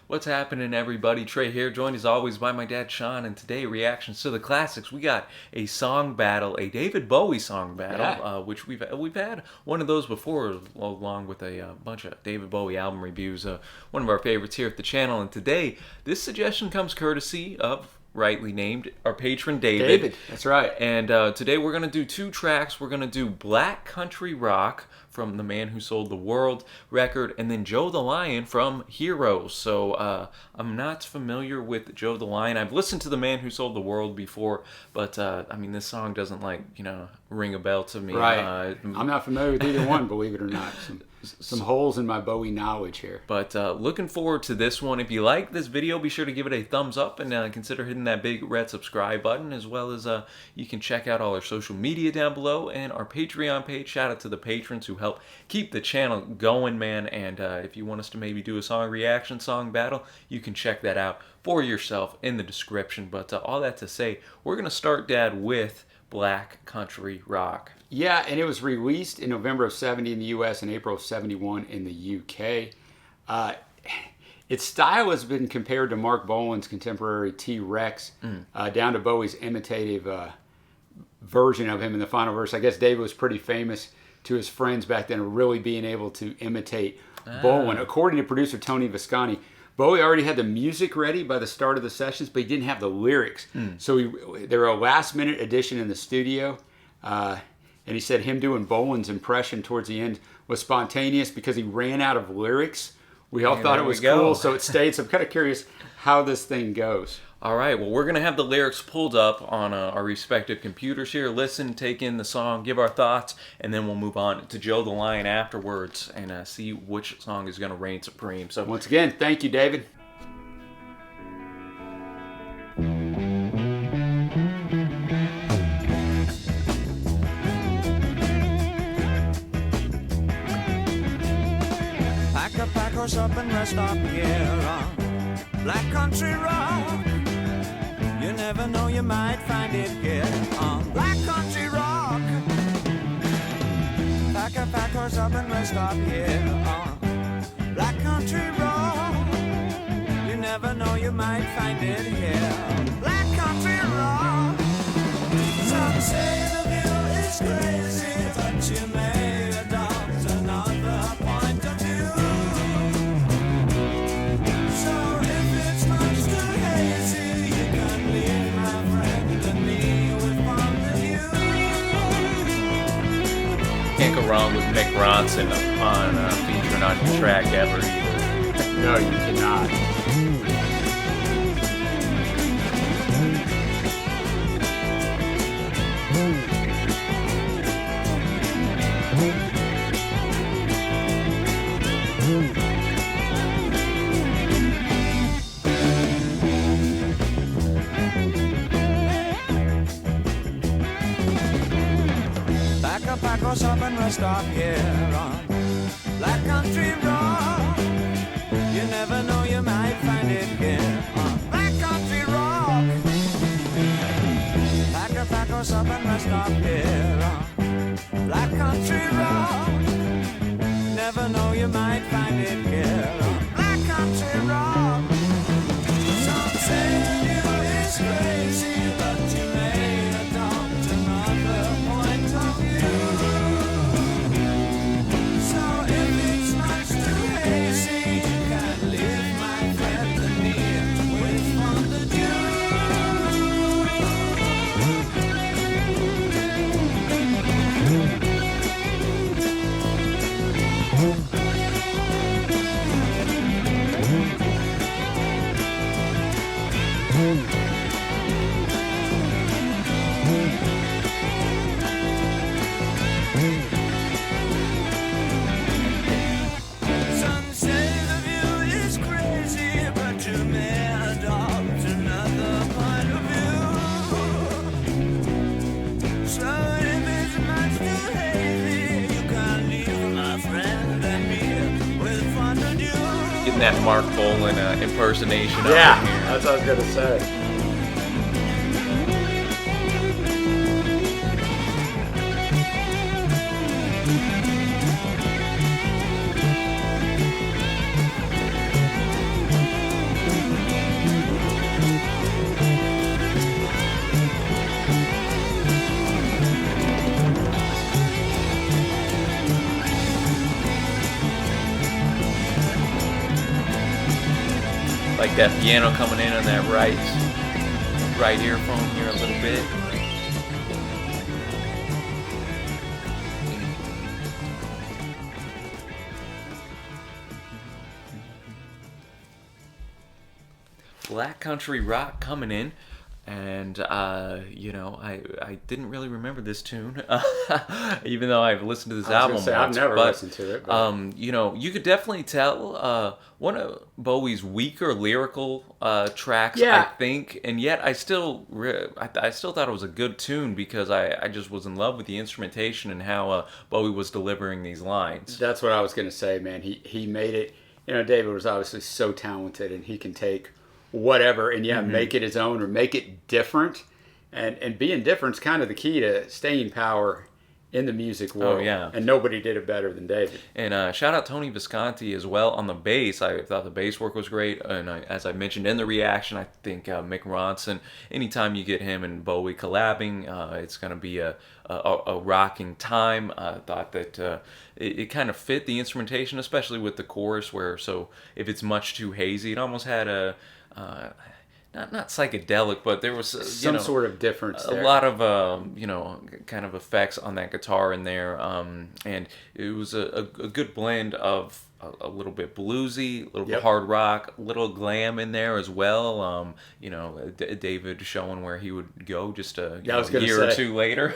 What's happening, everybody? Trey here, joined as always by my dad Sean, and today reactions to the classics. We got a song battle, a David Bowie song battle, which we've had one of those before, along with a bunch of David Bowie album reviews. One of our favorites here at the channel, and today this suggestion comes courtesy of, rightly named, our patron David. That's right. And today we're going to do two tracks. We're going to do Black Country Rock from The Man Who Sold the World record, and then Joe the Lion from Heroes. So I'm not familiar with Joe the Lion. I've listened to The Man Who Sold the World before, but I mean, this song doesn't ring a bell to me. Right. I'm not familiar with either one, believe it or not. Some holes in my Bowie knowledge here. But looking forward to this one. If you like this video, be sure to give it a thumbs up and consider hitting that big red subscribe button, as well as you can check out all our social media down below and our Patreon page. Shout out to the patrons who help keep the channel going, man. And if you want us to maybe do a song reaction, song battle, you can check that out for yourself in the description. But all that to say, we're going to start, Dad, with Black Country Rock. Yeah, and it was released in November of 70 in the U.S. and April of 71 in the U.K. Its style has been compared to Mark Bolan's contemporary T-Rex, down to Bowie's imitative version of him in the final verse. I guess David was pretty famous to his friends back then of really being able to imitate Bolan. According to producer Tony Visconti, Bowie already had the music ready by the start of the sessions, but he didn't have the lyrics. So they were a last-minute addition in the studio. And he said him doing Bolan's impression towards the end was spontaneous because he ran out of lyrics. We all thought it was cool, so it stayed. So I'm kind of curious how this thing goes. All right, well, we're going to have the lyrics pulled up on our respective computers here. Listen, take in the song, give our thoughts, and then we'll move on to Joe the Lion afterwards and see which song is going to reign supreme. So once again, thank you, David. Pack us up and rest up here on Black Country Rock. You never know, you might find it here on Black Country Rock. Pack us up and rest up here on Black Country Rock. You never know, you might find it here on Black Country Rock. Some say the view is crazy, but you may adopt another point of view. can't go wrong with Mick Ronson on featuring on your track ever either. No, you cannot. Pack us up and rest up here on Black Country Rock. You never know, you might find it here on Black Country Rock. Pack us up and rest up here on Black Country Rock. Never know, you might find it here on Black Country Rock. Some say you is crazy, but you may adopt another point of view. Getting that Mark Bolan impersonation. Yeah, that's what I was going to say. Like that piano coming in on that right earphone here a little bit. Black country rock coming in, and I didn't really remember this tune, even though I've listened to this album once. I've never listened to it. But. You could definitely tell one of Bowie's weaker lyrical tracks, Yeah. I think, and yet I still thought it was a good tune because I just was in love with the instrumentation and how Bowie was delivering these lines. That's what I was going to say, man. He made it. David was obviously so talented, and he can take whatever and make it his own or make it different. And being different is kind of the key to staying power in the music world. Oh, yeah. And nobody did it better than David. And shout out Tony Visconti as well on the bass. I thought the bass work was great. And as I mentioned in the reaction, I think Mick Ronson, anytime you get him and Bowie collabing, it's going to be a rocking time. I thought that it kind of fit the instrumentation, especially with the chorus so if it's much too hazy, it almost had a... not psychedelic, but there was some sort of difference there. A lot of kind of effects on that guitar in there, and it was a good blend of a little bit bluesy, a little bit hard rock, a little glam in there as well. David showing where he would go just a year or two later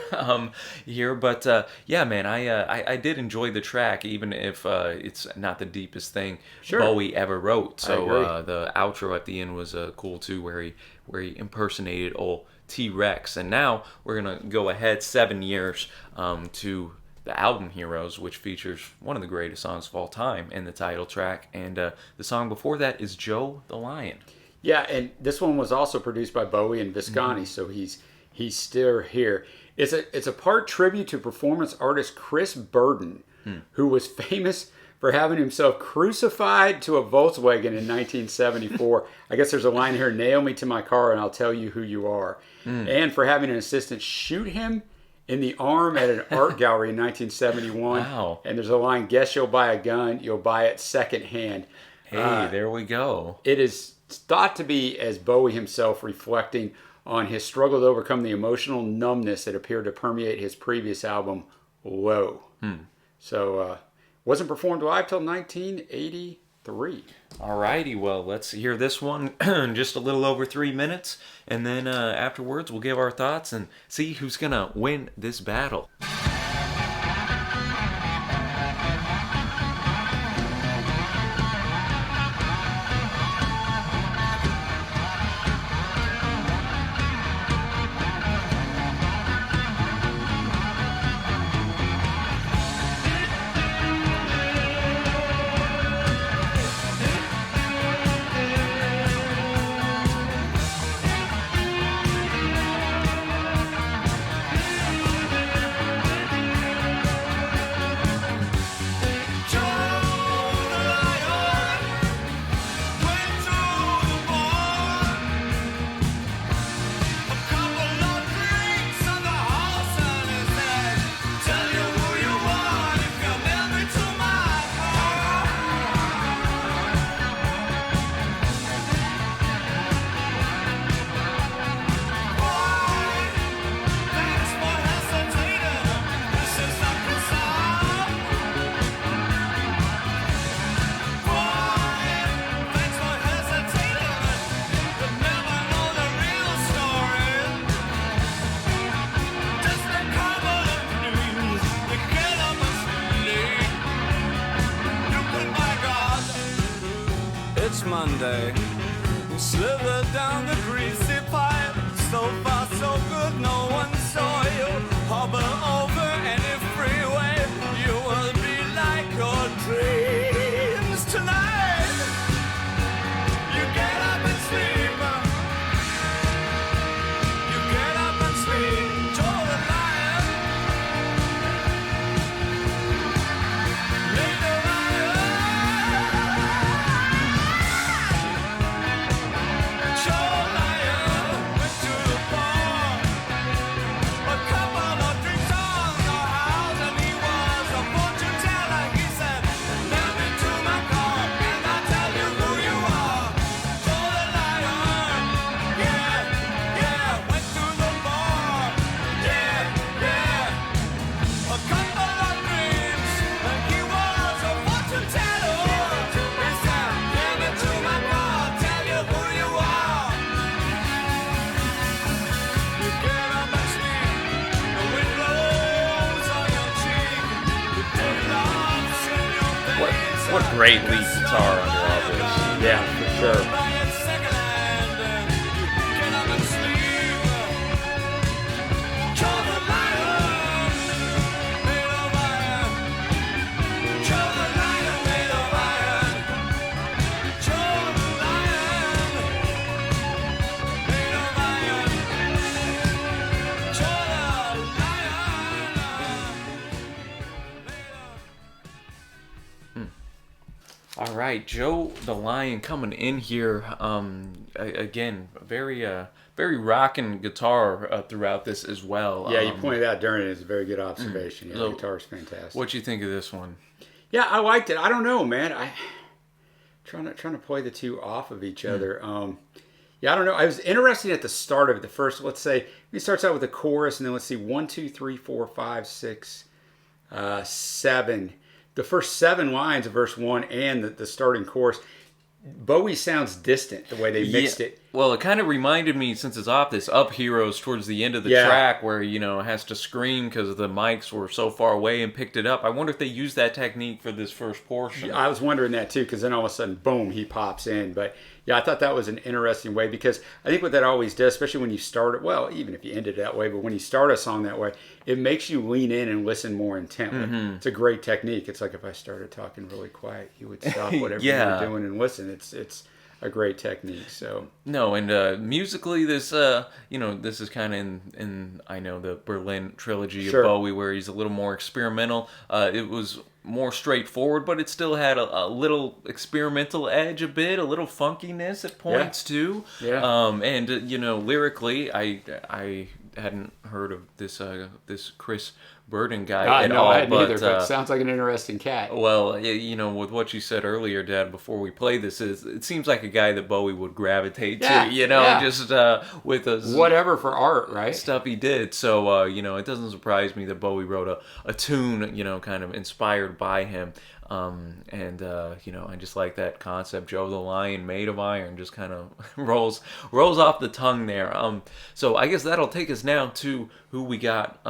here. But yeah, man, I did enjoy the track, even if it's not the deepest thing Bowie ever wrote. So the outro at the end was cool too, where he impersonated old T-Rex. And now we're gonna go ahead 7 years to the album Heroes, which features one of the greatest songs of all time in the title track. And the song before that is Joe the Lion. Yeah, and this one was also produced by Bowie and Visconti, so he's still here. It's a part tribute to performance artist Chris Burden, who was famous for having himself crucified to a Volkswagen in 1974. I guess there's a line here, "Nail me to my car and I'll tell you who you are." And for having an assistant shoot him in the arm at an art gallery in 1971. Wow. And there's a line, "Guess you'll buy a gun, you'll buy it secondhand." Hey, there we go. It is thought to be as Bowie himself reflecting on his struggle to overcome the emotional numbness that appeared to permeate his previous album, Whoa. So, wasn't performed live till 1983. Alrighty, well, let's hear this one in just a little over 3 minutes, and then afterwards we'll give our thoughts and see who's gonna win this battle. It's Monday. Slither down the greasy pipe. So far, so good, no one saw you. Hobble over any freeway. You will be like your dreams tonight. You get up and sleep. You get up and sleep. Joe the lion. Lead the lion. Joe lion went to the bar. A couple of drinks on great lead guitar under all this. Yeah, for sure. All right, Joe the Lion coming in here. Again, very rocking guitar throughout this as well. Yeah, you pointed out during it. It's a very good observation. Yeah, So- the guitar's fantastic. What you think of this one? Yeah, I liked it. I don't know, man. I trying to play the two off of each other. Yeah, I don't know. I was interested at the start of it. The first, let's say, he starts out with a chorus, and then let's see, 1, 2, 3, 4, 5, 6, 7. The first 7 lines of verse 1 and the starting chorus, Bowie sounds distant the way they mixed it. Well, it kind of reminded me, since it's off this Up Heroes towards the end of the track, where, you know, it has to scream because the mics were so far away and picked it up. I wonder if they used that technique for this first portion. I was wondering that too, because then all of a sudden, boom, he pops in. But yeah, I thought that was an interesting way, because I think what that always does, especially when you start it, well, even if you end it that way, but when you start a song that way, it makes you lean in and listen more intently. It's a great technique. It's like if I started talking really quiet, you would stop whatever you were doing and listen. It's a great technique. So no, and musically, this you know, this is kind of in I know the Berlin trilogy of Bowie, where he's a little more experimental. It was more straightforward, but it still had a little experimental edge, a little funkiness at points too. Yeah. And you know, lyrically, I hadn't heard of this Chris Burden guy at all. I hadn't but, either, but sounds like an interesting cat. Well, you know, with what you said earlier, Dad, before we play this, it seems like a guy that Bowie would gravitate to, you know, just with whatever for art, right? Stuff he did. So, you know, it doesn't surprise me that Bowie wrote a tune, you know, kind of inspired by him. You know, I just like that concept. Joe the Lion, made of iron, just kind of rolls off the tongue there. So I guess that'll take us now to who we got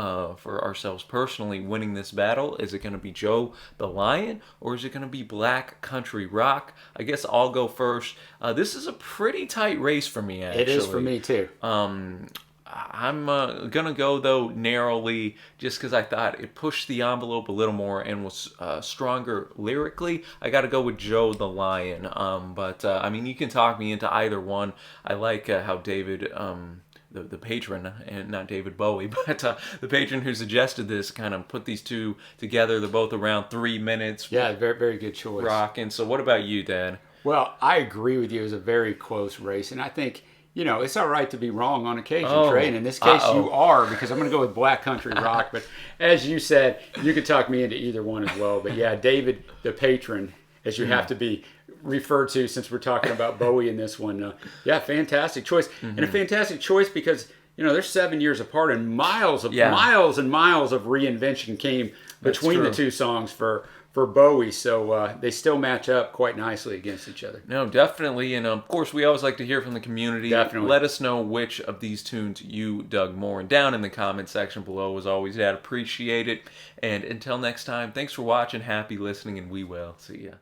for ourselves personally winning this battle. Is it going to be Joe the Lion, or is it going to be Black Country Rock? I guess I'll go first. This is a pretty tight race for me, actually. It is for me too. I'm gonna go though narrowly, just because I thought it pushed the envelope a little more and was stronger lyrically. I got to go with Joe the Lion. I mean, you can talk me into either one. I like how David, the patron, and not David Bowie, but the patron who suggested this, kind of put these two together. They're both around 3 minutes. Yeah, very, very good choice. Rocking. So what about you, Dad? Well, I agree with you. It was a very close race, and I think, you know, it's all right to be wrong on occasion, Trey. And in this case, you are, because I'm going to go with Black Country Rock. But as you said, you could talk me into either one as well. But yeah, David, the patron, as you have to be referred to, since we're talking about Bowie in this one. Yeah, fantastic choice. And a fantastic choice because, you know, they're 7 years apart, and miles and miles of reinvention came between the two songs for Bowie, so they still match up quite nicely against each other. No, definitely, and of course we always like to hear from the community. Definitely. Let us know which of these tunes you dug more, and down in the comment section below, as always, I'd appreciate it. And until next time, thanks for watching, happy listening, and we will see ya.